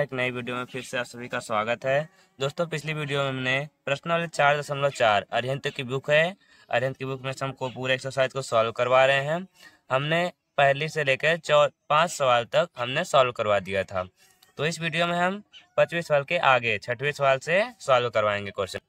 एक नई वीडियो में फिर से आप सभी का स्वागत है। दोस्तों, पिछली वीडियो में हमने प्रश्नावली 4.4 अरिहंत की बुक है। अरिहंत की बुक में से हमको पूरे एक्सरसाइज को सॉल्व करवा रहे हैं। हमने पहली से लेकर 5 सवाल तक हमने सॉल्व करवा दिया था। तो इस वीडियो में हम 5वें सवाल के आगे 6वें सवाल से सॉल्व करवाएंगे क्वेश्चन।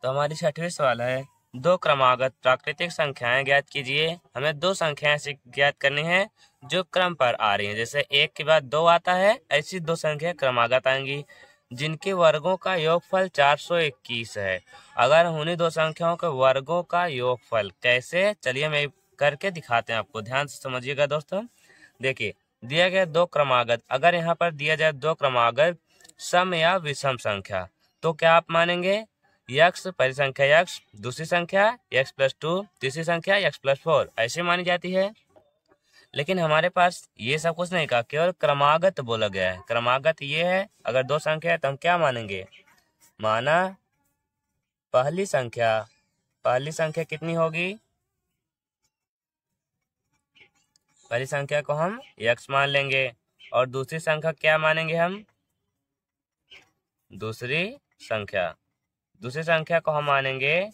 तो हमारी 6वीं सवाल है, दो क्रमागत प्राकृतिक संख्याएं ज्ञात कीजिए। हमें दो संख्याएं ऐसी ज्ञात करनी है जो क्रम पर आ रही हैं। जैसे एक के बाद दो आता है, ऐसी दो संख्या क्रमागत आएंगी जिनके वर्गों का योगफल 421 है। अगर उन्हीं दो संख्याओं के वर्गों का योगफल कैसे, चलिए मैं करके दिखाते हैं आपको। ध्यान से समझिएगा दोस्तों। देखिए, दिया गया दो क्रमागत, अगर यहाँ पर दिया जाए दो क्रमागत सम या विषम संख्या, तो क्या आप मानेंगे? यक्स पहली संख्या यक्स, दूसरी संख्या x+2, तीसरी संख्या x+4 ऐसे मानी जाती है। लेकिन हमारे पास ये सब कुछ नहीं कहा, केवल क्रमागत बोला गया है। क्रमागत ये है, अगर दो संख्या है तो हम क्या मानेंगे? माना पहली संख्या कितनी होगी? पहली संख्या को हम x मान लेंगे और दूसरी संख्या क्या मानेंगे हम? दूसरी संख्या को हम मानेंगे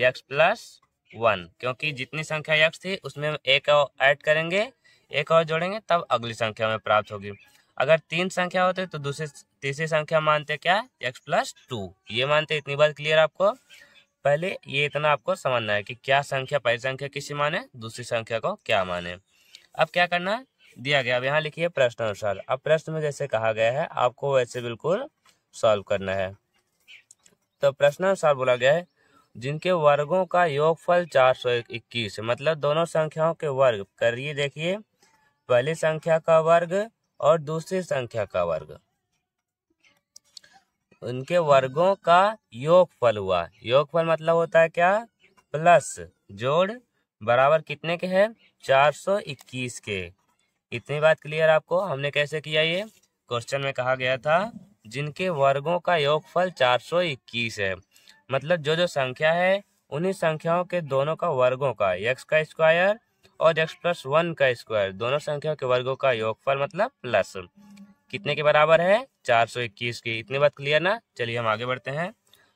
x+1, क्योंकि जितनी संख्या x थी उसमें हम एक और ऐड करेंगे, एक और जोड़ेंगे, तब अगली संख्या में प्राप्त होगी। अगर 3 संख्या होते तो तीसरी संख्या मानते क्या? x+2 ये मानते। इतनी बात क्लियर आपको? पहले ये इतना आपको समझना है कि क्या संख्या पहली संख्या किसी माने, दूसरी संख्या को क्या माने। अब क्या करना दिया गया, अब यहाँ लिखिए प्रश्न अनुसार। अब प्रश्न में जैसे कहा गया है आपको वैसे बिल्कुल सॉल्व करना है। तो प्रश्नानुसार बोला गया है जिनके वर्गों का योगफल 421, मतलब दोनों संख्याओं के वर्ग करिए। देखिए, पहली संख्या का वर्ग और दूसरी संख्या का वर्ग, उनके वर्गों का योगफल हुआ। योगफल मतलब होता है क्या? प्लस जोड़ बराबर कितने के है? 421 के। इतनी बात क्लियर आपको? हमने कैसे किया? ये क्वेश्चन में कहा गया था जिनके वर्गों का योगफल 421 है, मतलब जो संख्या है उन्हीं संख्याओं के दोनों का वर्गों का, x का स्क्वायर और x+1 का स्क्वायर, दोनों संख्याओं के वर्गों का योगफल मतलब प्लस कितने के बराबर है? 421 की। इतनी बात क्लियर ना? चलिए हम आगे बढ़ते हैं।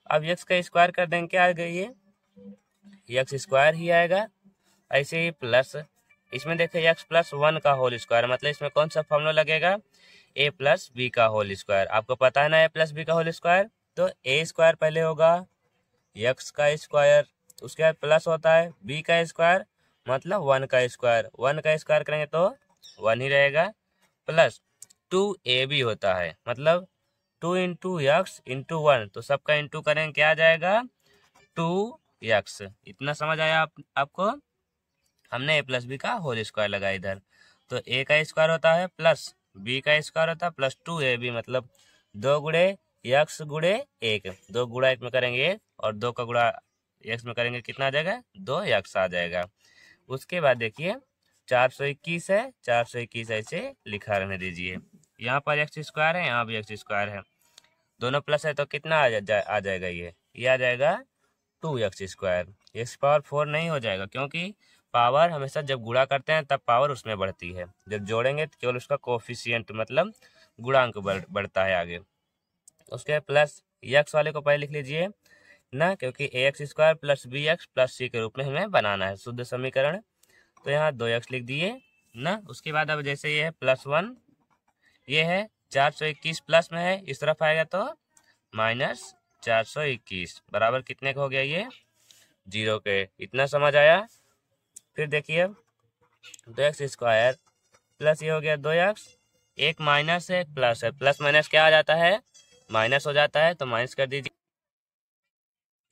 अब x का स्क्वायर कर देंगे, क्या आएगा? ये x स्क्वायर ही आएगा। ऐसे ही प्लस, इसमें देखिए x+1 का होल स्क्वायर, मतलब इसमें कौन सा फॉर्मूला लगेगा? a+b का होल स्क्वायर। आपको पता है ना a+b का होल स्क्वायर? तो a स्क्वायर पहले होगा x का स्क्वायर, उसके बाद प्लस होता है b का स्क्वायर, मतलब 1 का स्क्वायर। 1 का स्क्वायर करेंगे तो 1 ही रहेगा, प्लस 2ab होता है, मतलब 2 × x × 1, तो सबका इंटू करेंगे क्या आ जाएगा? 2x। इतना समझ आया आपको? हमने a+b का होल स्क्वायर लगाया इधर, तो a का स्क्वायर होता है प्लस b का स्क्वायर होता है प्लस 2ab, मतलब 2 गुणे x गुणे 1, 2 गुणा 1 में करेंगे 1 और 2 का गुणा x में करेंगे कितना आ जाएगा? 2x आ जाएगा। उसके बाद देखिए 421 है, 421 ऐसे लिखा रहने दीजिए। यहाँ पर x स्क्वायर है, यहाँ भी x स्क्वायर है, दोनों प्लस है तो कितना आ जाएगा? ये आ जाएगा 2x स्क्वायर। x⁴ नहीं हो जाएगा, क्योंकि पावर हमेशा जब गुणा करते हैं तब पावर उसमें बढ़ती है, जब जोड़ेंगे तो केवल उसका कोफिशिएंट मतलब गुणांक बढ़ता है आगे। उसके प्लस x वाले को पहले लिख लीजिए ना, क्योंकि ax² + bx + c के रूप में हमें बनाना है शुद्ध समीकरण, तो यहाँ 2x लिख दिए ना। उसके बाद अब जैसे ये है +1, ये है 421 प्लस में है, इस तरफ आएगा तो -421 बराबर कितने का हो गया? ये 0 के। इतना समझ आया? फिर देखिए 2x² प्लस ये हो गया 2x, एक माइनस है एक प्लस है, प्लस माइनस क्या आ जाता है? माइनस हो जाता है, तो माइनस कर दीजिए,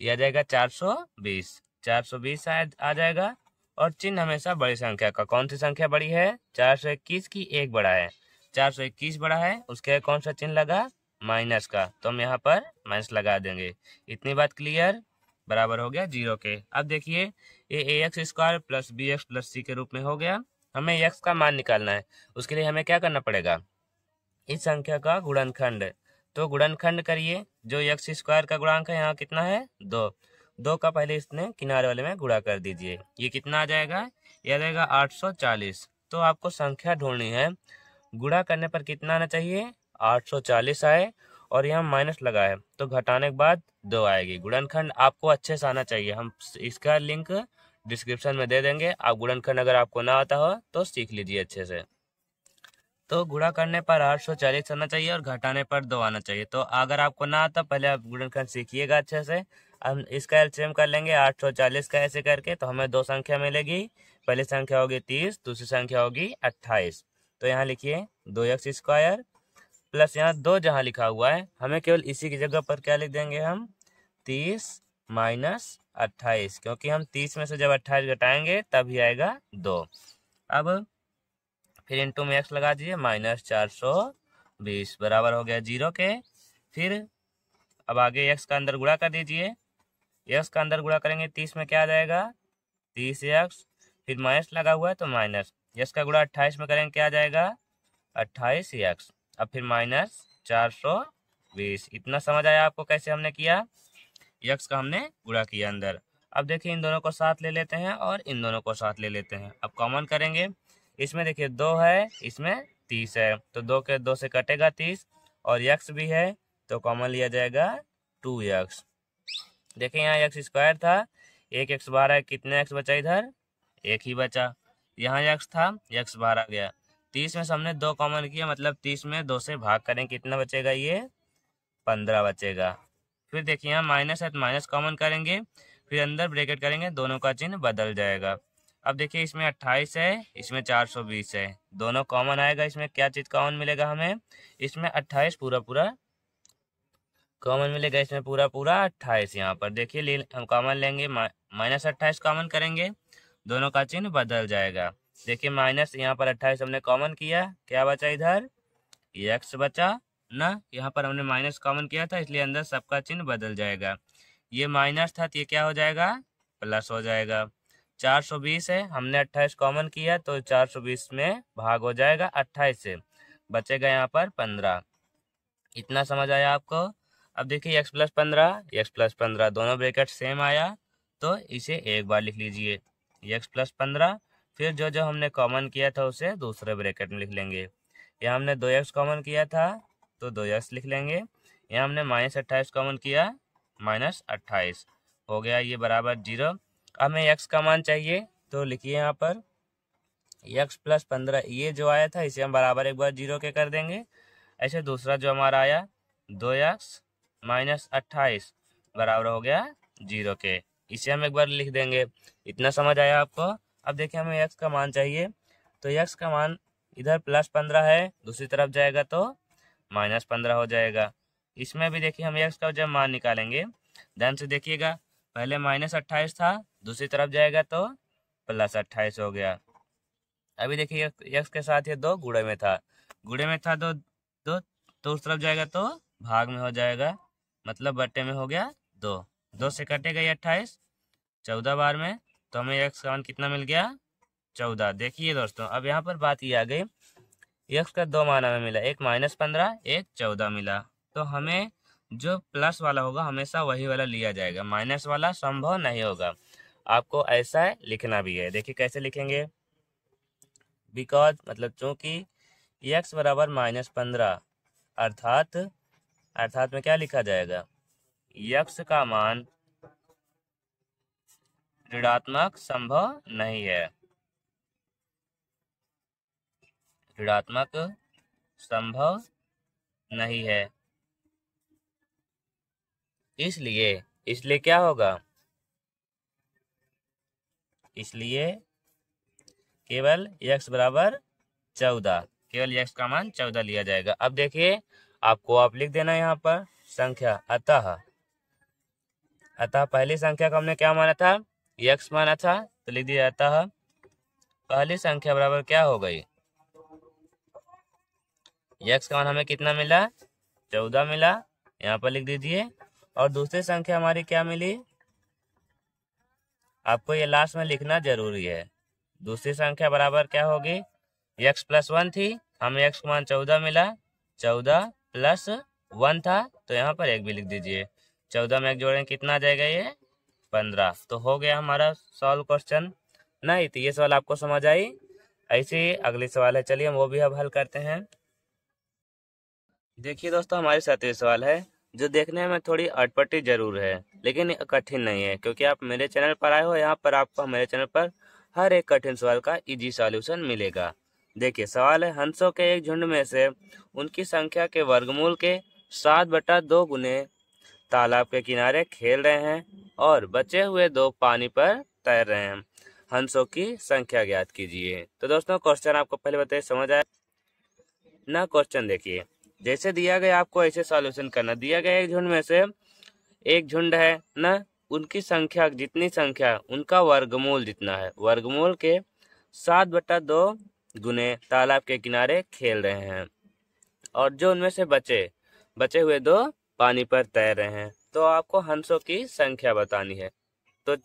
यह आ जाएगा 420 आ जाएगा। और चिन्ह हमेशा बड़ी संख्या का। कौन सी संख्या बड़ी है? 421 की एक बड़ा है, 421 बड़ा है, उसके कौन सा चिन्ह लगा? माइनस का, तो हम यहाँ पर माइनस लगा देंगे। इतनी बात क्लियर? बराबर हो गया 0 के। अब देखिए ये ax² + bx + c के रूप में हो गया। हमें x का मान निकालना है, उसके लिए हमें क्या करना पड़ेगा? इस संख्या का गुणनखंड, तो गुणनखंड करिए। जो x² का गुणांक है यहाँ कितना है? 2 का पहले इसने किनारे वाले में गुणा कर दीजिए, ये कितना आ जाएगा? ये आ जाएगा 840। तो आपको संख्या ढूंढनी है, गुणा करने पर कितना आना चाहिए? 840 आए और यहाँ माइनस लगा है तो घटाने के बाद 2 आएगी। गुणनखंड आपको अच्छे से आना चाहिए, हम इसका लिंक डिस्क्रिप्शन में दे देंगे। आप गुणनखंड अगर आपको ना आता हो तो सीख लीजिए अच्छे से। तो गुणा करने पर 840 आना चाहिए और घटाने पर 2 आना चाहिए। तो अगर आपको ना आता पहले आप गुणनखंड सीखिएगा अच्छे से। हम इसका एलसीएम कर लेंगे 840 का ऐसे करके, तो हमें 2 संख्या मिलेगी। पहली संख्या होगी 30, दूसरी संख्या होगी 28। तो यहाँ लिखिए 2x² प्लस यहाँ 2 जहाँ लिखा हुआ है हमें केवल इसी की जगह पर क्या लिख देंगे हम, 30 माइनस 28, क्योंकि हम 30 में से जब 28 घटाएंगे तभी आएगा 2। अब फिर इंटू में x लगा दीजिए, -420 बराबर हो गया 0 के। फिर अब आगे x का अंदर गुणा कर दीजिए, x का अंदर गुणा करेंगे 30 में क्या आ जाएगा, 30x, फिर माइनस लगा हुआ है तो माइनस, x का गुणा 28 में करेंगे क्या आ जाएगा, 28x, अब फिर -420। इतना समझ आया आपको कैसे हमने किया, x का हमने गुणा किया अंदर। अब देखिए इन दोनों को साथ ले लेते हैं और इन दोनों को साथ ले लेते हैं। अब कॉमन करेंगे, इसमें देखिए 2 है, इसमें 30 है, तो 2 के 2 से कटेगा 30 और x भी है तो कॉमन लिया जाएगा 2x। देखिए यहाँ x² था, एक x बाहर है, कितने x बचा इधर, एक ही बचा। यहाँ x था, x बाहर आ गया। 30 में से हमने 2 कॉमन किया, मतलब 30 में 2 से भाग करें कितना बचेगा, ये 15 बचेगा। फिर देखिए यहाँ माइनस है तो माइनस कॉमन करेंगे, फिर अंदर ब्रैकेट करेंगे, दोनों का चिन्ह बदल जाएगा। अब देखिए इसमें 28 है, इसमें 420 है, दोनों कॉमन आएगा। इसमें क्या चीज़ कॉमन मिलेगा हमें, इसमें 28 पूरा पूरा कॉमन मिलेगा, इसमें पूरा पूरा 28। यहाँ पर देखिए हम कॉमन लेंगे, -28 कॉमन करेंगे, दोनों का चिन्ह बदल जाएगा। देखिए माइनस यहाँ पर 28 हमने कॉमन किया, क्या बचा इधर, x बचा ना, यहाँ पर हमने माइनस कॉमन किया था इसलिए अंदर सबका चिन्ह बदल जाएगा। ये माइनस था तो ये क्या हो जाएगा, प्लस हो जाएगा। 420 है, हमने 28 कॉमन किया तो 420 में भाग हो जाएगा 28 से, बचेगा यहाँ पर 15। इतना समझ आया आपको। अब देखिए x+15 दोनों ब्रैकेट सेम आया तो इसे एक बार लिख लीजिए, x+15। फिर जो जो हमने कॉमन किया था उसे दूसरे ब्रैकेट में लिख लेंगे। यहाँ हमने 2x कॉमन किया था तो 2x लिख लेंगे। यहाँ हमने -28 कॉमन किया, -28 हो गया, ये बराबर 0। हमें x का मान चाहिए तो लिखिए यहाँ पर x+15, ये जो आया था इसे हम बराबर एक बार 0 के कर देंगे। ऐसे दूसरा जो हमारा आया 2x - 28 बराबर हो गया 0 के, इसे हम एक बार लिख देंगे। इतना समझ आया आपको। अब देखिए हमें x का मान चाहिए तो x का मान इधर +15 है, दूसरी तरफ जाएगा तो -15 हो जाएगा। इसमें भी देखिए हम x का जब मान निकालेंगे ध्यान से देखिएगा, पहले -28 था, दूसरी तरफ जाएगा तो +28 हो गया। अभी देखिए x के साथ ये 2 गुणे में था, तो उस तरफ जाएगा तो भाग में हो जाएगा, मतलब बट्टे में हो गया 2। 2 से कटेगा ये 28, 14 बार में, तो हमें x का मान कितना मिल गया, 14। देखिए दोस्तों अब यहाँ पर बात ये आ गई, x का 2 मान हमें मिला, एक -15 एक 14 मिला, तो हमें जो प्लस वाला होगा हमेशा वही वाला लिया जाएगा, माइनस वाला संभव नहीं होगा। आपको ऐसा लिखना भी है। देखिए कैसे लिखेंगे, बिकॉज मतलब चूंकि x बराबर -15 अर्थात में क्या लिखा जाएगा, x का मान ऋणात्मक संभव नहीं है, ऋणात्मक संभव नहीं है। इसलिए क्या होगा, इसलिए केवल x बराबर 14, केवल x का मान 14 लिया जाएगा। अब देखिए आपको आप लिख देना यहाँ पर संख्या, अतः पहली संख्या का हमने क्या माना था, x माना था, तो लिख दिया अतः पहली संख्या बराबर क्या हो गई, x का मान हमें कितना मिला, 14 मिला, यहाँ पर लिख दीजिए। और दूसरी संख्या हमारी क्या मिली, आपको ये लास्ट में लिखना जरूरी है। दूसरी संख्या बराबर क्या होगी, x+1 थी, हमें x का मान 14 मिला, 14 + 1 था तो यहाँ पर 1 भी लिख दीजिए। 14 में 1 जोड़ें कितना आ जाएगा, ये 15। तो हो गया हमारा सॉल्व क्वेश्चन। नहीं तो ये सवाल आपको समझ आई। ऐसे ही अगली सवाल है, चलिए हम वो भी अब हल करते हैं। देखिए दोस्तों, हमारे साथ ये सवाल है जो देखने में थोड़ी अटपटी जरूर है, लेकिन कठिन नहीं है, क्योंकि आप मेरे चैनल पर आए हो। यहाँ पर आपको मेरे चैनल पर हर एक कठिन सवाल का इजी सॉल्यूशन मिलेगा। देखिए सवाल है, हंसों के एक झुंड में से उनकी संख्या के वर्गमूल के 7/2 गुने तालाब के किनारे खेल रहे हैं और बचे हुए 2 पानी पर तैर रहे हैं। हंसों की संख्या ज्ञात कीजिए। तो दोस्तों, क्वेश्चन आपको पहले बताइए, समझ आया ना? क्वेश्चन देखिए, जैसे दिया गया आपको ऐसे सॉल्यूशन करना। दिया गया एक झुंड में से एक झुंड है ना, उनकी संख्या जितनी संख्या उनका वर्गमूल जितना है, वर्गमूल के 7/2 गुने तालाब के किनारे खेल रहे हैं और जो उनमें से बचे बचे हुए 2 पानी पर तैर रहे हैं। तो आपको हंसों की संख्या बतानी है। तो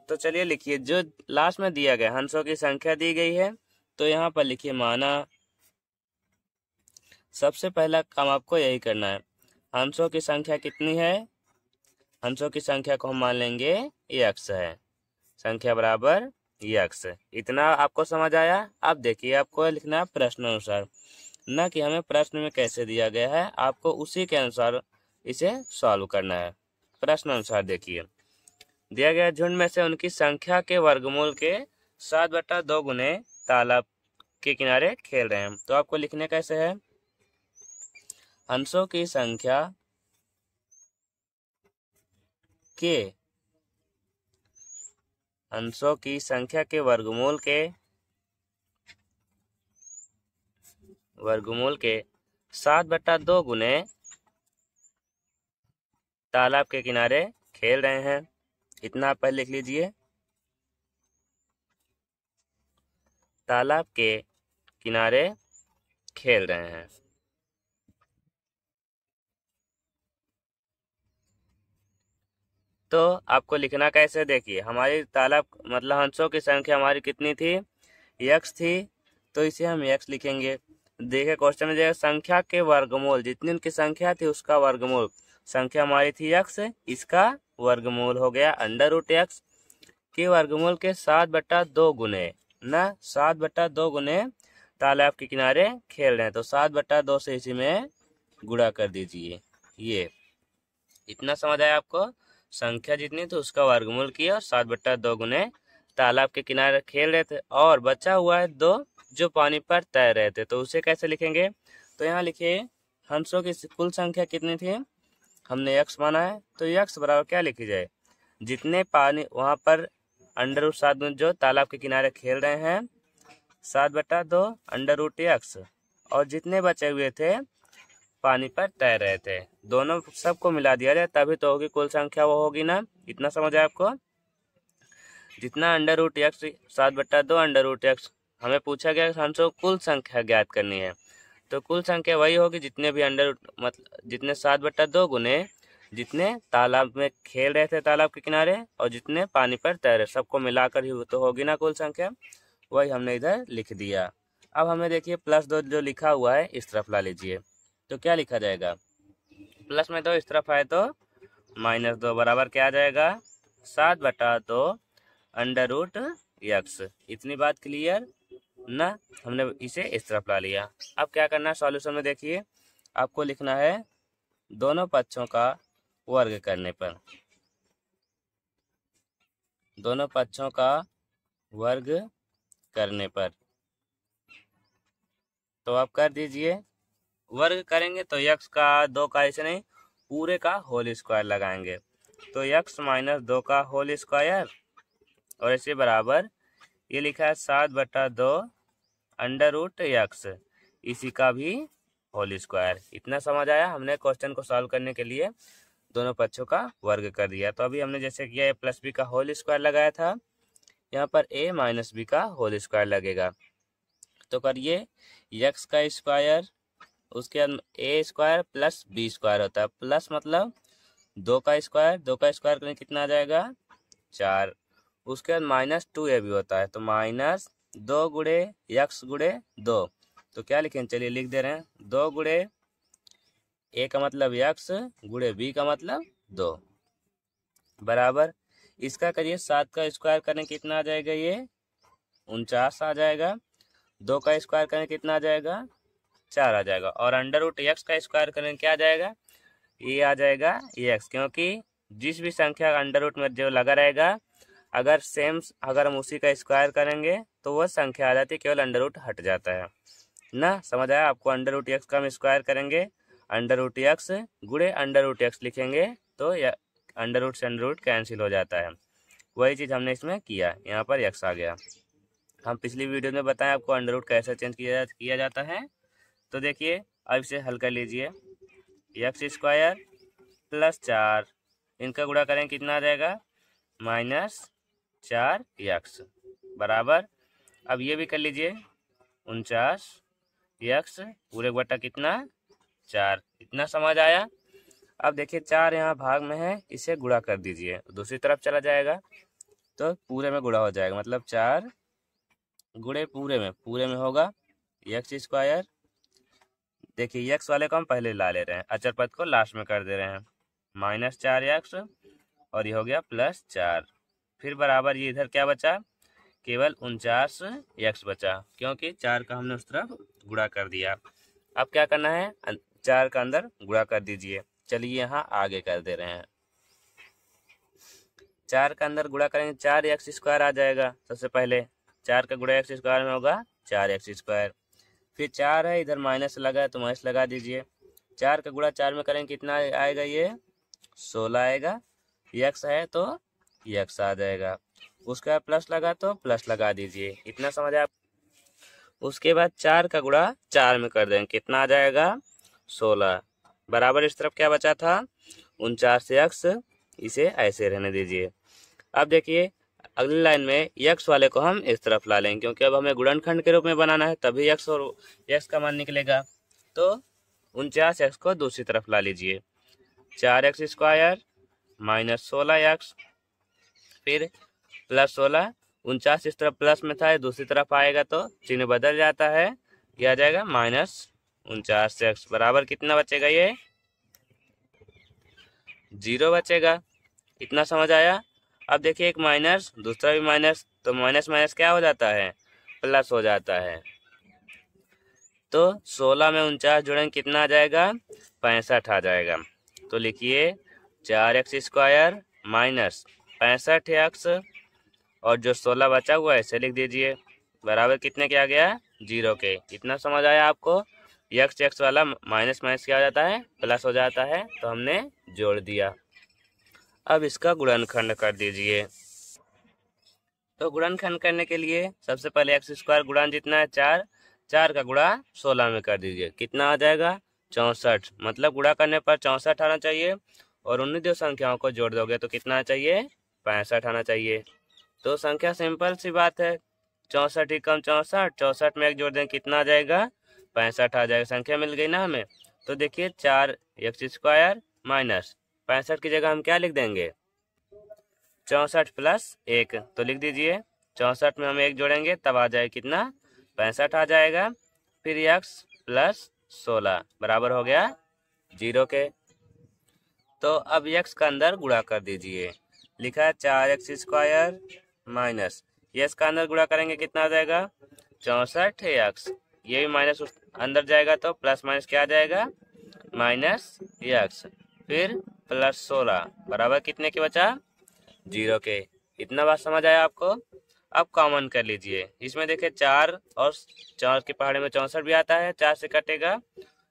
तो चलिए लिखिए, जो लास्ट में दिया गया हंसों की संख्या दी गई है, तो यहाँ पर लिखिए माना। सबसे पहला काम आपको यही करना है। हंसों की संख्या कितनी है? हंसों की संख्या को हम मान लेंगे x है। संख्या बराबर x। इतना आपको समझ आया? अब देखिए, आपको लिखना है प्रश्न अनुसार, न कि हमें प्रश्न में कैसे दिया गया है, आपको उसी के अनुसार इसे सॉल्व करना है। प्रश्न अनुसार देखिए, दिया गया झुंड में से उनकी संख्या के वर्गमूल के 7/2 गुने तालाब के किनारे खेल रहे हैं। तो आपको लिखने कैसे है? हंसों की संख्या के हंसों की संख्या के वर्गमूल के 7/2 गुने तालाब के किनारे खेल रहे हैं। इतना आप पहले लिख लीजिए। तालाब के किनारे खेल रहे हैं। तो आपको लिखना कैसे? देखिए, हमारी तालाब मतलब हंसों की संख्या हमारी कितनी थी? x थी, तो इसे हम x लिखेंगे। देखिए क्वेश्चन में जो संख्या के वर्गमूल, जितनी उनकी संख्या थी उसका वर्गमूल, संख्या हमारी थी x, इसका वर्गमूल हो गया √x के वर्गमूल के 7/2 गुने ना, 7/2 गुने तालाब के किनारे खेल रहे हैं। तो 7/2 से इसी में गुणा कर दीजिए। ये इतना समझ आया आपको? संख्या जितनी थी उसका वर्गमूल किया और 7/2 गुने तालाब के किनारे खेल रहे थे और बचा हुआ है 2 जो पानी पर तैर रहे थे। तो उसे कैसे लिखेंगे? तो यहाँ लिखिए, हंसों की कुल संख्या कितनी थी? हमने x माना है, तो x बराबर क्या लिखी जाए? जितने पानी वहाँ पर √7 जो तालाब के किनारे खेल रहे हैं, 7/2 √x, और जितने बचे हुए थे पानी पर तैर रहे थे, दोनों सबको मिला दिया जाए तभी तो होगी कुल संख्या, वो होगी ना। इतना समझ आया आपको? जितना √x 7/2 √x, हमें पूछा गया हंसों कुल संख्या ज्ञात करनी है, तो कुल संख्या वही होगी जितने भी मतलब जितने 7/2 गुने जितने तालाब में खेल रहे थे तालाब के किनारे और जितने पानी पर तैरे, सबको मिलाकर ही तो होगी ना कुल संख्या। वही हमने इधर लिख दिया। अब हमें देखिए +2 जो लिखा हुआ है इस तरफ ला लीजिए। तो क्या लिखा जाएगा? प्लस में 2 इस तरफ आए तो -2 बराबर क्या आ जाएगा? 7/2 √x। इतनी बात क्लियर ना? हमने इसे इस तरफ ला लिया। अब क्या करना है सॉल्यूशन में? देखिए, आपको लिखना है दोनों पक्षों का वर्ग करने पर, दोनों पक्षों का वर्ग करने पर। तो आप कर दीजिए। वर्ग करेंगे तो x का 2 का ऐसे नहीं, पूरे का होल स्क्वायर लगाएंगे। तो x - 2 का होल स्क्वायर और इसे बराबर ये लिखा है 7/2 √x, इसी का भी होल स्क्वायर। इतना समझ आया? हमने क्वेश्चन को सॉल्व करने के लिए दोनों पक्षों का वर्ग कर दिया। तो अभी हमने जैसे किया a + b का होल स्क्वायर लगाया था, यहाँ पर a - b का होल स्क्वायर लगेगा। तो करिए, x का स्क्वायर उसके बाद a स्क्वायर + b स्क्वायर होता है, प्लस मतलब 2 का स्क्वायर, 2 का स्क्वायर करने कितना आ जाएगा? 4। उसके बाद -2a भी होता है, तो -2 गुणे x गुणे 2। तो क्या लिखें? चलिए लिख दे रहे हैं, 2 गुणे a का मतलब x गुणे b का मतलब 2 बराबर, इसका करिए 7 का स्क्वायर करने कितना आ जाएगा? ये 49 आ जाएगा। 2 का स्क्वायर करने कितना आ जाएगा? 4 आ जाएगा। और अंडर रूट एक्स का स्क्वायर करेंगे क्या आ जाएगा, ये आ जाएगा एक्स, क्योंकि जिस भी संख्या अंडर रूट में जो लगा रहेगा अगर हम उसी का स्क्वायर करेंगे तो वह संख्या आ जाती है, केवल अंडर रूट हट जाता है ना। समझ आया आपको। अंडर रूट एक्स का हम स्क्वायर करेंगे, अंडर रूट एक्स गुणे अंडर रूट एक्स लिखेंगे तो अंडर रूट से अंडर रूट कैंसिल हो जाता है। वही चीज़ हमने इसमें किया, यहाँ पर एक्स आ गया। हम पिछली वीडियो में बताएं आपको अंडर रूट कैसे चेंज किया जाता है। तो देखिए अब इसे हल कर लीजिए, एक्स स्क्वायर प्लस 4 इनका गुणा करें कितना आ जाएगा, -4x बराबर। अब ये भी कर लीजिए 49x पूरे बटा कितना 4। इतना समझ आया। अब देखिए 4 यहाँ भाग में है, इसे गुणा कर दीजिए, दूसरी तरफ चला जाएगा तो पूरे में गुणा हो जाएगा, मतलब 4 गुणे पूरे में होगा एक्स स्क्वायर। देखिए एक्स वाले को हम पहले ला ले रहे हैं, अचर पद को लास्ट में कर दे रहे हैं, -4x और ये हो गया +4। फिर बराबर ये इधर क्या बचा, केवल 49x बचा, क्योंकि 4 का हमने उस तरफ गुणा कर दिया। अब क्या करना है, 4 का अंदर गुणा कर दीजिए। चलिए यहाँ आगे कर दे रहे हैं, 4 का अंदर गुणा करेंगे 4x स्क्वायर आ जाएगा। सबसे पहले 4 का गुणा x स्क्वायर में होगा 4x स्क्वायर। फिर 4 है, इधर माइनस लगा है तो माइनस लगा दीजिए। 4 का गुणा 4 में करेंगे कितना आएगा, ये 16 आएगा। x है तो x आ जाएगा, उसका प्लस लगा तो प्लस लगा दीजिए। इतना समझ आप। उसके बाद 4 का गुणा 4 में कर देंगे, कितना आ जाएगा 16 बराबर। इस तरफ क्या बचा था 49x, इसे ऐसे रहने दीजिए। अब देखिए अगली लाइन में x वाले को हम इस तरफ ला लेंगे, क्योंकि अब हमें गुणनखंड के रूप में बनाना है, तभी x और x का मान निकलेगा। तो 49x को दूसरी तरफ ला लीजिए, 4x स्क्वायर -16x फिर +16। 49 इस तरफ प्लस में था, दूसरी तरफ आएगा तो चिन्ह बदल जाता है, यह आ जाएगा -49x बराबर कितना बचेगा, ये 0 बचेगा। इतना समझ आया। अब देखिए एक माइनस दूसरा भी माइनस, तो माइनस माइनस क्या हो जाता है, प्लस हो जाता है। तो 16 में 49 जोड़ेंगे कितना आ जाएगा, 65 आ जाएगा। तो लिखिए 4x स्क्वायर -65x और जो 16 बचा हुआ है इसे लिख दीजिए, बराबर कितने के आ गया 0 के। इतना समझ आया आपको। x वाला माइनस माइनस क्या हो जाता है, प्लस हो जाता है, तो हमने जोड़ दिया। अब इसका गुणनखंड कर दीजिए। तो गुणनखंड करने के लिए सबसे पहले x स्क्वायर गुणन जितना है 4, 4 का गुणा 16 में कर दीजिए, कितना आ जाएगा 64। मतलब गुणा करने पर 64 आना चाहिए, और उन्हीं दो संख्याओं को जोड़ दोगे तो कितना चाहिए 65 आना चाहिए। तो संख्या सिंपल सी बात है, 64 ही कम 64, 64 में एक जोड़ दें कितना आ जाएगा 65 आ जाएगा। संख्या मिल गई ना हमें। तो देखिए 4x स्क्वायर माइनस 65 की जगह हम क्या लिख देंगे 64 + 1, तो लिख दीजिए 64 में हम 1 जोड़ेंगे तब आ जाए कितना 65 आ जाएगा। फिर x + 16 बराबर हो गया 0 के। तो अब x का अंदर गुणा कर दीजिए, लिखा है 4x स्क्वायर माइनस x का अंदर गुणा करेंगे कितना आ जाएगा 64x, ये भी माइनस अंदर जाएगा तो प्लस माइनस क्या आ जाएगा -x, फिर +16 बराबर कितने के बचा 0 के। इतना बात समझ आया आपको। अब कॉमन कर लीजिए, इसमें देखिए 4 और 4 के पहाड़े में 64 भी आता है, 4 से कटेगा,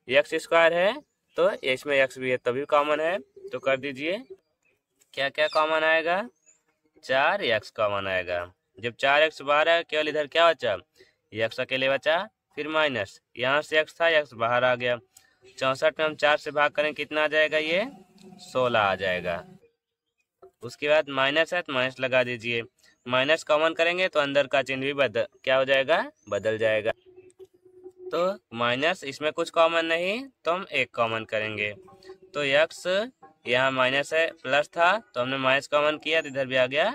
x स्क्वायर है तो इसमें x भी है तभी कॉमन है, तो कर दीजिए। क्या क्या कॉमन आएगा 4x कॉमन आएगा। जब 4x बाहर है केवल इधर क्या बचा x अकेले बचा, फिर माइनस यहाँ से x था x बाहर आ गया। 64 में हम 4 से भाग करें कितना आ जाएगा, ये 16 आ जाएगा। उसके बाद माइनस है तो माइनस लगा दीजिए, माइनस कॉमन करेंगे तो अंदर का चिन्ह भी क्या हो जाएगा बदल जाएगा। तो माइनस इसमें कुछ कॉमन नहीं तो हम 1 कॉमन करेंगे, तो x यहाँ माइनस है प्लस था तो हमने माइनस कॉमन किया तो इधर भी आ गया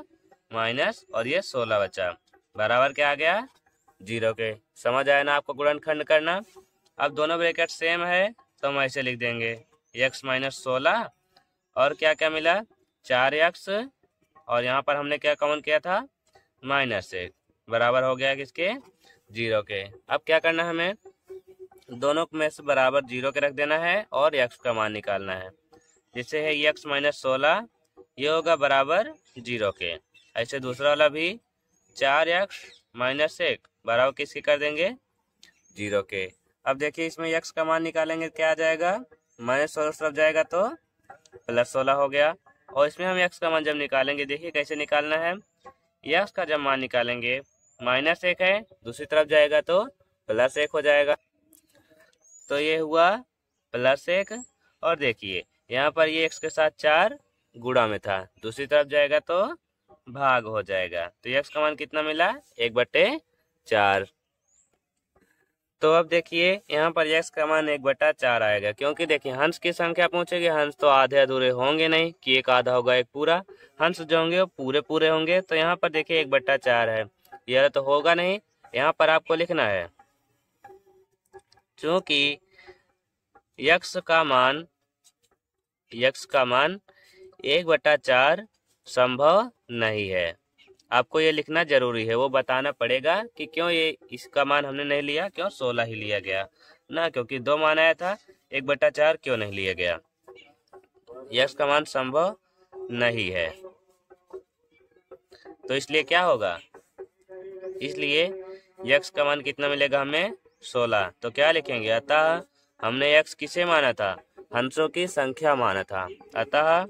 माइनस, और ये 16 बचा बराबर क्या आ गया 0 के। समझ आया ना आपको गुणनखंड करना। अब दोनों ब्रैकेट सेम है तो हम ऐसे लिख देंगे x - 16 और क्या क्या मिला 4x, और यहाँ पर हमने क्या कॉमन किया था -1 बराबर हो गया किसके 0 के। अब क्या करना हमें दोनों में से बराबर 0 के रख देना है और x का मान निकालना है। जिससे है x माइनस 16 ये होगा बराबर 0 के। ऐसे दूसरा वाला भी 4x माइनस 1 बराबर किसके कर देंगे 0 के। अब देखिए इसमें x का मान निकालेंगे क्या आ जाएगा, माइनस 16 तरफ जाएगा तो प्लस 16 हो गया। और इसमें हम x का मान जब निकालेंगे देखिए कैसे निकालना है, x का जब मान निकालेंगे माइनस 1 है दूसरी तरफ जाएगा तो प्लस 1 हो जाएगा। तो ये हुआ प्लस 1। और देखिए यहाँ पर ये x के साथ 4 गुणा में था, दूसरी तरफ जाएगा तो भाग हो जाएगा। तो x का मान कितना मिला 1/4। तो अब देखिए यहाँ पर x का मान 1/4 आएगा, क्योंकि देखिए हंस की संख्या पूछेगी, हंस तो आधे अधूरे होंगे नहीं कि एक आधा होगा एक पूरा, हंस जो होंगे वो पूरे पूरे होंगे। तो यहाँ पर देखिए 1/4 है, यह तो होगा नहीं। यहाँ पर आपको लिखना है चूंकि x का मान 1/4 संभव नहीं है। आपको ये लिखना जरूरी है, वो बताना पड़ेगा कि क्यों ये इसका मान हमने नहीं लिया, क्यों 16 ही लिया गया ना, क्योंकि 2 मान आया था 1/4 क्यों नहीं लिया गया, x का मान संभव नहीं है। तो इसलिए क्या होगा, इसलिए x का मान कितना मिलेगा हमें 16। तो क्या लिखेंगे, अतः हमने x किसे माना था, हंसों की संख्या माना था, अतः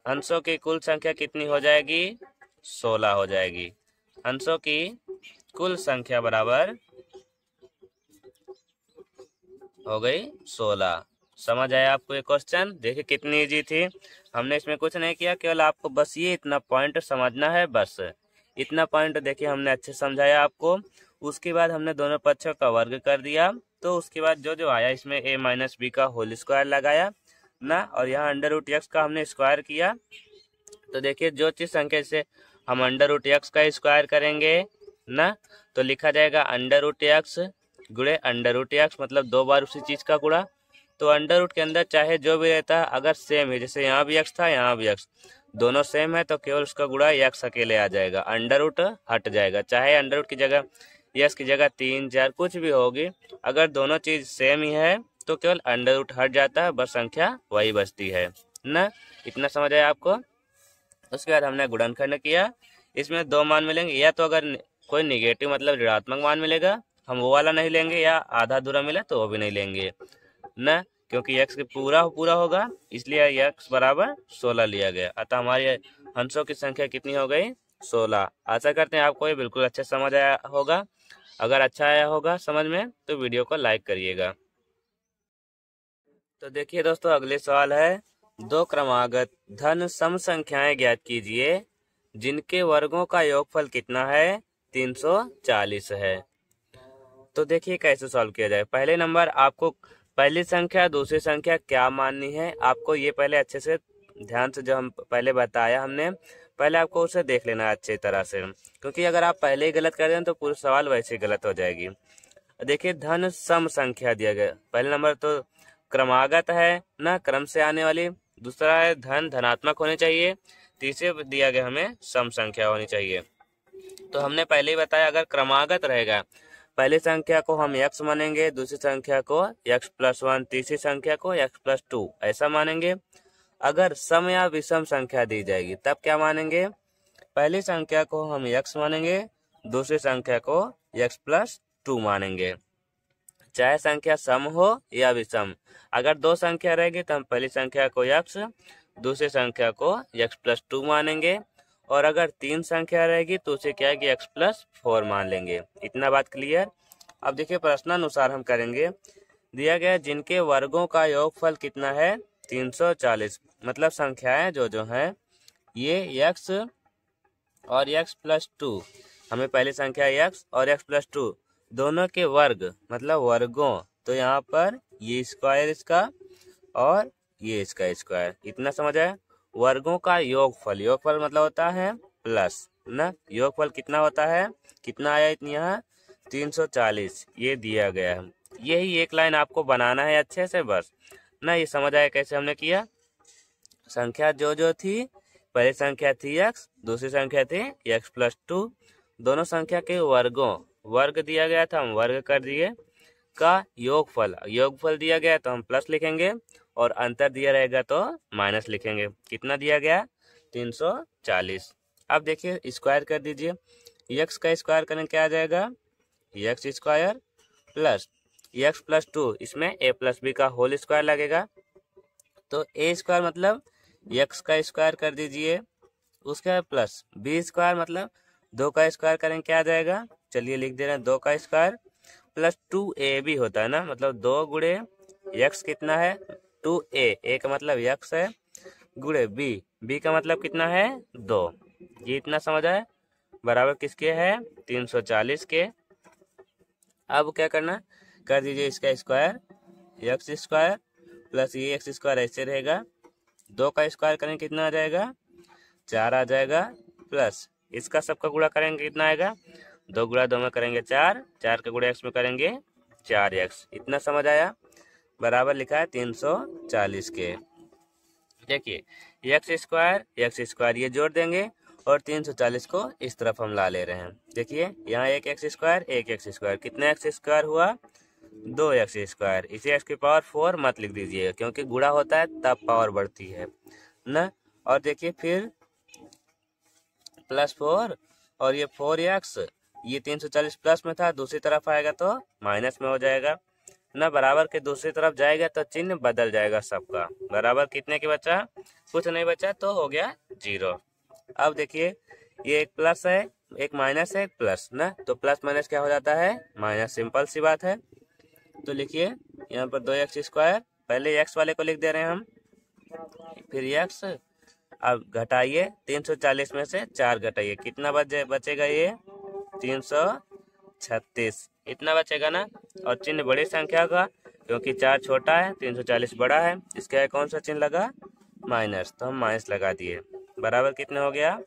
हंसों की कुल संख्या कितनी हो जाएगी 16 हो जाएगी। हंसों की कुल संख्या बराबर हो गई 16। समझ आया आपको ये क्वेश्चन, देखिए कितनी इजी थी। हमने इसमें कुछ नहीं किया, केवल आपको बस ये इतना पॉइंट समझना है, बस इतना पॉइंट देखिए हमने अच्छे समझाया आपको। उसके बाद हमने दोनों पक्षों का वर्ग कर दिया। तो उसके बाद जो जो आया इसमें a माइनस बी का होल स्क्वायर लगाया ना, और यहाँ अंडर रूट एक्स का हमने स्क्वायर किया। तो देखिए जो चीज संख्या से हम अंडर रूट एक्स का स्क्वायर करेंगे ना, तो लिखा जाएगा अंडर रूट एक्स गुणे अंडर रूट एक्स, मतलब 2 बार उसी चीज का गुणा। तो अंडर रूट के अंदर चाहे जो भी रहता है अगर सेम है, जैसे यहाँ भी एक्स था यहाँ भी एक्स, दोनों सेम है तो केवल उसका गुणा एक्स अकेले आ जाएगा, अंडर रूट हट जाएगा। चाहे अंडर रूट की जगह एक्स की जगह 3 4 कुछ भी होगी, अगर दोनों चीज सेम ही है तो केवल अंडर रूट हट जाता है, बस संख्या वही बचती है ना। इतना समझ आया आपको। उसके बाद हमने गुणनखंड किया, इसमें 2 मान मिलेंगे, या तो अगर कोई निगेटिव मतलब ऋणात्मक मान मिलेगा हम वो वाला नहीं लेंगे, या आधा अधूरा मिला तो वो भी नहीं लेंगे ना, क्योंकि x पूरा होगा, इसलिए x बराबर 16 लिया गया। अतः हमारी हंसों की संख्या कितनी हो गई 16। आशा करते हैं आपको ये बिल्कुल अच्छे समझ आया होगा। अगर अच्छा आया होगा समझ में तो वीडियो को लाइक करिएगा। तो देखिए दोस्तों अगले सवाल है, 2 क्रमागत धन सम संख्याएं ज्ञात कीजिए जिनके वर्गों का योगफल कितना है 340 है। तो देखिए कैसे सॉल्व किया जाए। पहले नंबर आपको पहली संख्या दूसरी संख्या क्या माननी है, आपको ये पहले अच्छे से ध्यान से जो हम पहले बताया हमने, पहले आपको उसे देख लेना अच्छी तरह से, क्योंकि अगर आप पहले ही गलत कर दें तो पूरा सवाल वैसे ही गलत हो जाएगी। देखिए धन सम संख्या दिया गया, पहले नंबर तो क्रमागत है ना, क्रम से आने वाली, दूसरा है धन धनात्मक होने चाहिए, तीसरे दिया गया हमें सम संख्या होनी चाहिए। तो हमने पहले ही बताया अगर क्रमागत रहेगा पहली संख्या को हम x मानेंगे, दूसरी संख्या को x+1, तीसरी संख्या को x+2 ऐसा मानेंगे। अगर सम या विषम संख्या दी जाएगी तब क्या मानेंगे, पहली संख्या को हम x मानेंगे, दूसरी संख्या को x+2 मानेंगे, चाहे संख्या सम हो या विषम। अगर 2 संख्या रहेगी तो हम पहली संख्या को x, दूसरी संख्या को x+2 मानेंगे, और अगर 3 संख्या रहेगी तो उसे क्या है कि x+4 मान लेंगे। इतना बात क्लियर। अब देखिए प्रश्नानुसार हम करेंगे, दिया गया जिनके वर्गों का योगफल कितना है 340, मतलब संख्याएं जो जो हैं ये x और x+2, हमें पहली संख्या x और x+2 दोनों के वर्ग मतलब वर्गों, तो यहाँ पर ये स्क्वायर इसका और ये इसका स्क्वायर, इतना समझ आया। वर्गों का योगफल, योगफल मतलब होता है प्लस ना, योगफल कितना होता है, कितना आया इतनी यहाँ 340 ये दिया गया है। यही एक लाइन आपको बनाना है अच्छे से बस ना। ये समझ आया कैसे हमने किया। संख्या जो जो थी, पहली संख्या थी x, दूसरी संख्या थी x+2, दोनों संख्या के वर्गों, वर्ग दिया गया था हम वर्ग कर दिए, का योगफल दिया गया तो हम प्लस लिखेंगे और अंतर दिया रहेगा तो माइनस लिखेंगे। कितना दिया गया? 340। अब देखिए स्क्वायर कर दीजिए। यक्स का स्क्वायर करें क्या आ जाएगा? X square plus x plus 2, इसमें ए प्लस बी का होल स्क्वायर लगेगा। तो ए स्क्वायर मतलब यक्स का स्क्वायर कर दीजिए, उसके बाद प्लस बी स्क्वायर मतलब 2 का स्क्वायर करें क्या आ जाएगा? चलिए लिख दे रहे हैं 2 का स्क्वायर प्लस 2a भी होता है ना, मतलब 2 गुणे यक्स कितना है? 2a, ए का मतलब यक्स है, गुणे बी का मतलब कितना है? 2। ये इतना समझ आए? बराबर किसके है? 340 के। अब क्या करना? कर दीजिए इसका स्क्वायर, यक्स स्क्वायर प्लस ये एक्स स्क्वायर ऐसे रहेगा। 2 का स्क्वायर करें कितना आ जाएगा? 4 आ जाएगा, प्लस इसका सबका गुणा करेंगे कितना आएगा? 2 गुणा 2 में करेंगे 4, 4 का गुणा एक्स में करेंगे 4x। इतना समझ आया? बराबर लिखा है 340 के। देखिए एक्स स्क्वायर ये जोड़ देंगे और 340 को इस तरफ हम ला ले रहे हैं। देखिए यहाँ एक एक्स स्क्वायर, कितना एक्स स्क्वायर हुआ? 2 एक्स स्क्वायर। इसे एक्स की पावर 4 मत लिख दीजिएगा, क्योंकि गुणा होता है तब पावर बढ़ती है ना। और देखिए फिर प्लस 4 और ये 4x, ये 340 प्लस में था, दूसरी तरफ आएगा तो माइनस में हो जाएगा ना। बराबर के दूसरी तरफ जाएगा तो चिन्ह बदल जाएगा सबका। बराबर कितने के बचा? कुछ नहीं बचा, तो हो गया 0। अब देखिए ये एक प्लस है, एक माइनस है, एक प्लस ना, तो प्लस माइनस क्या हो जाता है? माइनस। सिंपल सी बात है। तो लिखिए यहाँ पर 2x स्क्वायर, पहले x वाले को लिख दे रहे हैं हम, फिर x। अब घटाइए 340 में से 4 घटाइए, कितना बचेगा? ये 336 इतना बचेगा ना। और चिन्ह बड़ी संख्या का, क्योंकि 4 छोटा है 340 बड़ा है, इसके आगे कौन सा चिन्ह लगा? माइनस, तो हम माइनस लगा दिए। बराबर कितने हो गया?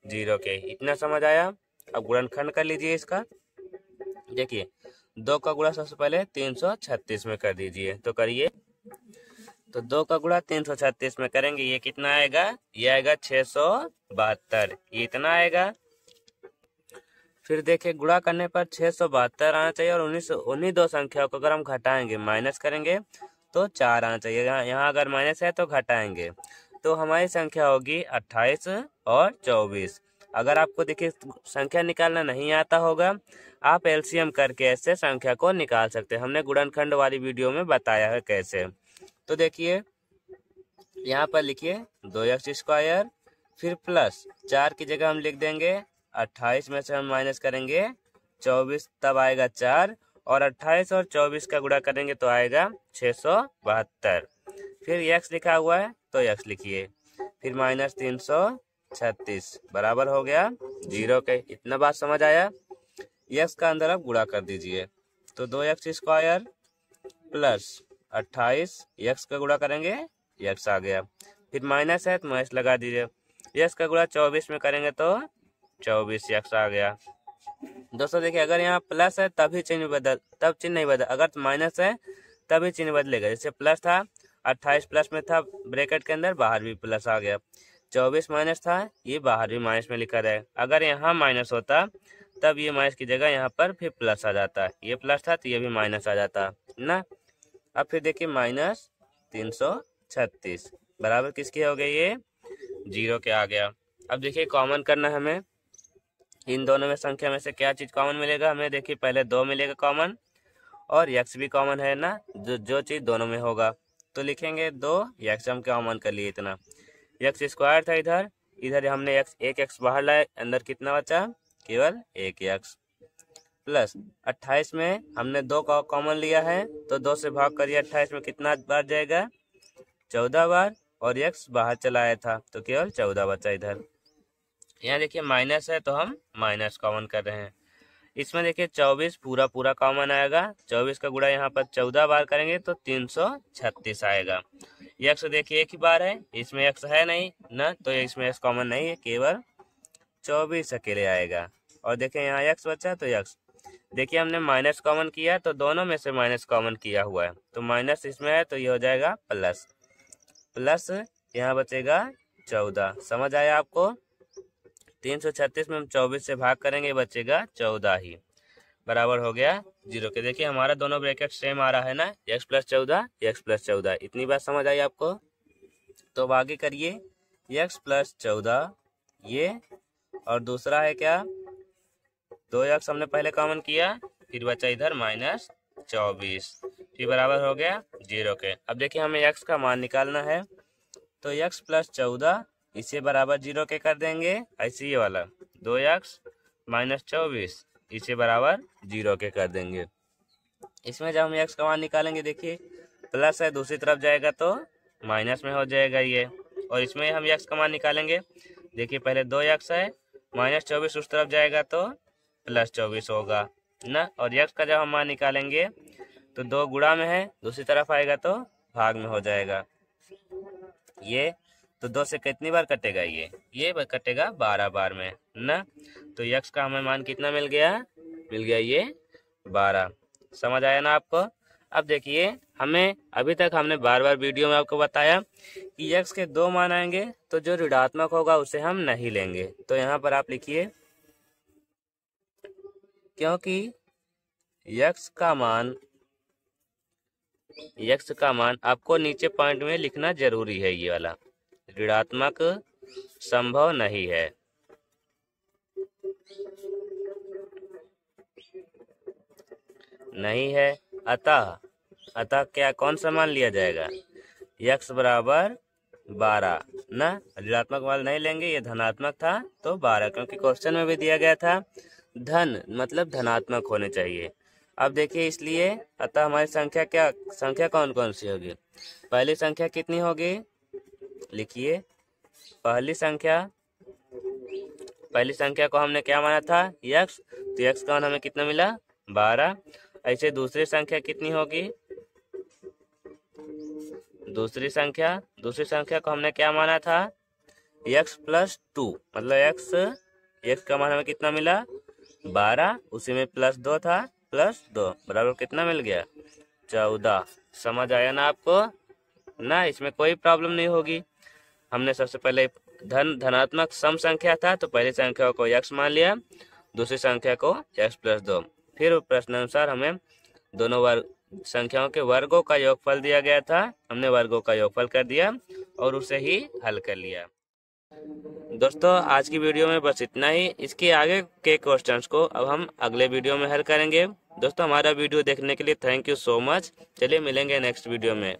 0 के। इतना समझ आया? अब गुणनखंड कर लीजिए इसका। देखिए 2 का गुणा सबसे पहले 336 में कर दीजिए, तो करिए। तो 2 का गुणा 336 में करेंगे, ये कितना आएगा? ये आएगा 672, ये इतना आएगा। फिर देखिए गुणा करने पर 672 आना चाहिए, और उन्हीं दो संख्याओं को अगर हम घटाएंगे, माइनस करेंगे तो 4 आना चाहिए। यहाँ अगर माइनस है तो घटाएंगे, तो हमारी संख्या होगी 28 और 24। अगर आपको देखिए संख्या निकालना नहीं आता होगा, आप एलसीएम करके ऐसे संख्या को निकाल सकते हैं। हमने गुणनखंड वाली वीडियो में बताया है कैसे। तो देखिए यहाँ पर लिखिए 2x स्क्वायर, फिर प्लस 4 की जगह हम लिख देंगे 28 में से हम माइनस करेंगे 24, तब आएगा 4, और 28 और 24 का गुणा करेंगे तो आएगा 672। फिर x लिखा हुआ है तो x लिखिए, फिर माइनस 336 बराबर हो गया 0 के। इतना बात समझ आया? x का अंदर आप गुणा कर दीजिए, तो 2x स्क्वायर प्लस 28, x का गुणा करेंगे x आ गया, फिर माइनस है तो माइनस लगा दीजिए। x का गुणा 24 में करेंगे तो 24x आ गया। दोस्तों देखिए अगर यहाँ प्लस है तभी चिन्ह तब चिन्ह नहीं बदल, अगर माइनस है तभी चिन्ह बदलेगा। जैसे प्लस था, 28 प्लस में था ब्रैकेट के अंदर, बाहर भी प्लस आ गया। 24 माइनस था, ये बाहर भी माइनस में लिखा रहेगा। अगर यहाँ माइनस होता तब ये माइनस की जगह यहाँ पर फिर प्लस आ जाता, ये प्लस था तो ये भी माइनस आ जाता ना। अब फिर देखिए माइनस 336 बराबर किसके हो गए? ये 0 के आ गया। अब देखिए कॉमन करना है हमें, इन दोनों में संख्या में से क्या चीज़ कॉमन मिलेगा हमें? देखिए पहले 2 मिलेगा कॉमन, और x भी कॉमन है ना, जो चीज़ दोनों में होगा। तो लिखेंगे 2 x, हम कॉमन कर लिए इतना। x स्क्वायर था इधर, इधर हमने एक x बाहर लाए, अंदर कितना बचा? केवल 1x। प्लस 28 में हमने 2 का कॉमन लिया है, तो 2 से भाग करिए, 28 में कितना बार जाएगा? 14 बार, और x बाहर चला आया था तो केवल 14 बचा इधर। यहाँ देखिए माइनस है तो हम माइनस कॉमन कर रहे हैं। इसमें देखिए 24 पूरा कॉमन आएगा, 24 का गुणा यहाँ पर 14 बार करेंगे तो 336 आएगा। x देखिए एक ही बार है, इसमें x है नहीं ना, तो इसमें x कॉमन नहीं है, केवल 24 अकेले आएगा। और देखिए यहाँ x बचा तो x, देखिए हमने माइनस कॉमन किया तो दोनों में से माइनस कॉमन किया हुआ है, तो माइनस इसमें है तो ये हो जाएगा प्लस, प्लस यहाँ बचेगा 14। समझ आया आपको? 336 में हम 24 से भाग करेंगे, बचेगा 14 ही। बराबर हो गया 0 के। देखिए हमारा दोनों ब्रैकेट सेम आ रहा है ना, x प्लस 14, x प्लस 14। इतनी बात समझ आई आपको? तो अब आगे करिए, x प्लस 14 ये, और दूसरा है क्या, 2x हमने पहले कॉमन किया, फिर बचा इधर -24, फिर बराबर हो गया 0 के। अब देखिए हमें x का मान निकालना है, तो x प्लस 14 इसे बराबर 0 के कर देंगे। ऐसे ये वाला 2x माइनस 24 इसे बराबर 0 के कर देंगे। इसमें जब हम x का मान निकालेंगे, देखिए प्लस है, दूसरी तरफ जाएगा तो माइनस में हो जाएगा ये, और इसमें हम x का मान निकालेंगे, देखिए पहले 2x है, -24 उस तरफ जाएगा तो +24 होगा ना, और x का जब हम मान निकालेंगे तो 2 गुणा में है, दूसरी तरफ आएगा तो भाग में हो जाएगा ये। तो 2 से कितनी बार कटेगा ये कटेगा 12 बार में ना। तो x का हमें मान कितना मिल गया ये 12। समझ आया ना आपको? अब देखिए हमें अभी तक हमने बार बार वीडियो में आपको बताया कि x के 2 मान आएंगे तो जो ऋणात्मक होगा उसे हम नहीं लेंगे। तो यहाँ पर आप लिखिए, क्योंकि x का मान आपको नीचे पॉइंट में लिखना जरूरी है, ये वाला ऋणात्मक संभव नहीं है। अतः क्या कौन सा मान लिया जाएगा, x बराबर 12 ना, ऋणात्मक मान नहीं लेंगे, ये धनात्मक था तो 12, क्योंकि क्वेश्चन में भी दिया गया था धन मतलब धनात्मक होने चाहिए। अब देखिए इसलिए अतः हमारी संख्या कौन कौन सी होगी। पहली संख्या कितनी होगी, लिखिए पहली संख्या को हमने क्या माना था, x, तो x का मान हमें कितना मिला 12। ऐसे दूसरी संख्या कितनी होगी, दूसरी संख्या को हमने क्या माना था, x प्लस 2, मतलब x का मान हमें कितना मिला 12, उसी में +2 था, +2 बराबर कितना मिल गया 14। समझ आया ना आपको ना, इसमें कोई प्रॉब्लम नहीं होगी। हमने सबसे पहले धनात्मक सम संख्या था तो पहली संख्या को x मान लिया, दूसरी संख्या को x प्लस 2, फिर प्रश्नानुसार हमें दोनों संख्याओं के वर्गों का योगफल दिया गया था, हमने वर्गों का योगफल कर दिया और उसे ही हल कर लिया। दोस्तों आज की वीडियो में बस इतना ही। इसके आगे के क्वेश्चंस को अब हम अगले वीडियो में हल करेंगे। दोस्तों हमारा वीडियो देखने के लिए थैंक यू सो मच। चलिए मिलेंगे नेक्स्ट वीडियो में।